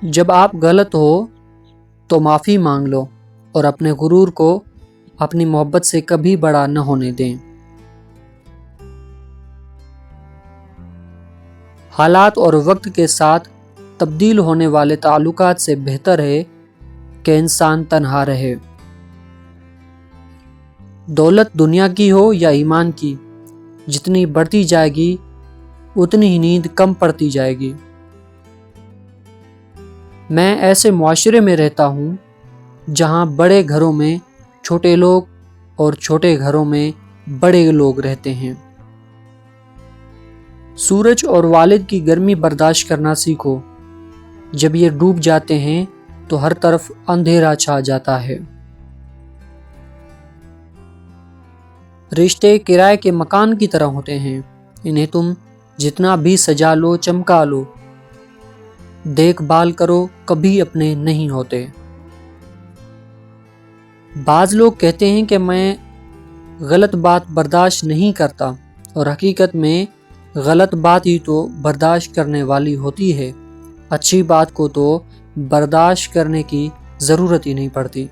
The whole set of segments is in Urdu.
جب آپ غلط ہو تو معافی مانگ لو اور اپنے غرور کو اپنی محبت سے کبھی بڑا نہ ہونے دیں۔ حالات اور وقت کے ساتھ تبدیل ہونے والے تعلقات سے بہتر ہے کہ انسان تنہا رہے۔ دولت دنیا کی ہو یا ایمان کی، جتنی بڑھتی جائے گی اتنی ہی نیند کم پڑتی جائے گی۔ میں ایسے معاشرے میں رہتا ہوں جہاں بڑے گھروں میں چھوٹے لوگ اور چھوٹے گھروں میں بڑے لوگ رہتے ہیں۔ سورج اور والد کی گرمی برداشت کرنا سیکھو، جب یہ ڈوب جاتے ہیں تو ہر طرف اندھیرا چھا جاتا ہے۔ رشتے کرائے کے مکان کی طرح ہوتے ہیں، انہیں تم جتنا بھی سجا لو چمکا لو، دیکھ بھال کرو، کبھی اپنے نہیں ہوتے۔ بعض لوگ کہتے ہیں کہ میں غلط بات برداشت نہیں کرتا، اور حقیقت میں غلط بات ہی تو برداشت کرنے والی ہوتی ہے، اچھی بات کو تو برداشت کرنے کی ضرورت ہی نہیں پڑتی۔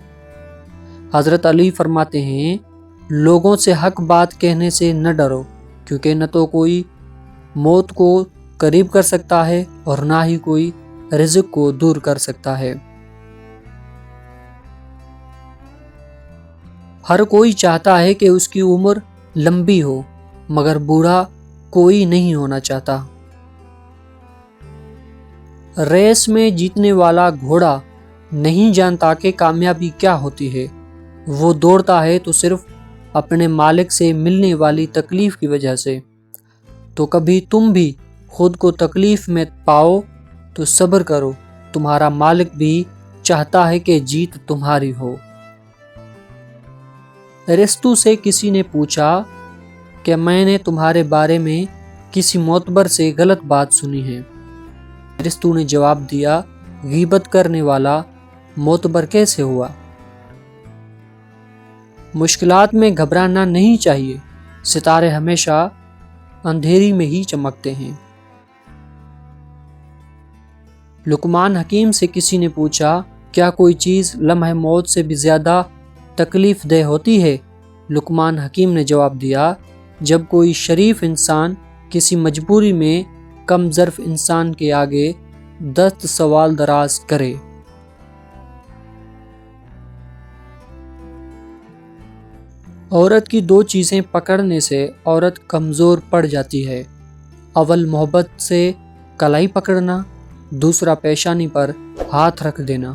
حضرت علی فرماتے ہیں، لوگوں سے حق بات کہنے سے نہ ڈرو، کیونکہ نہ تو کوئی موت کو قریب کر سکتا ہے اور نہ ہی کوئی رزق کو دور کر سکتا ہے۔ ہر کوئی چاہتا ہے کہ اس کی عمر لمبی ہو، مگر بوڑھا کوئی نہیں ہونا چاہتا۔ ریس میں جیتنے والا گھوڑا نہیں جانتا کہ کامیابی کیا ہوتی ہے، وہ دوڑتا ہے تو صرف اپنے مالک سے ملنے والی تکلیف کی وجہ سے۔ تو کبھی تم بھی خود کو تکلیف میں پاؤ تو صبر کرو، تمہارا مالک بھی چاہتا ہے کہ جیت تمہاری ہو۔ ارسطو سے کسی نے پوچھا کہ میں نے تمہارے بارے میں کسی معتبر سے غلط بات سنی ہے۔ ارسطو نے جواب دیا، غیبت کرنے والا معتبر کیسے ہوا؟ مشکلات میں گھبرانا نہیں چاہیے، ستارے ہمیشہ اندھیری میں ہی چمکتے ہیں۔ لقمان حکیم سے کسی نے پوچھا، کیا کوئی چیز لمحہ موت سے بھی زیادہ تکلیف دہ ہوتی ہے؟ لقمان حکیم نے جواب دیا، جب کوئی شریف انسان کسی مجبوری میں کم ظرف انسان کے آگے دست سوال دراز کرے۔ عورت کی دو چیزیں پکڑنے سے عورت کمزور پڑ جاتی ہے، اول محبت سے کلائی پکڑنا، دوسرا پیشانی پر ہاتھ رکھ دینا۔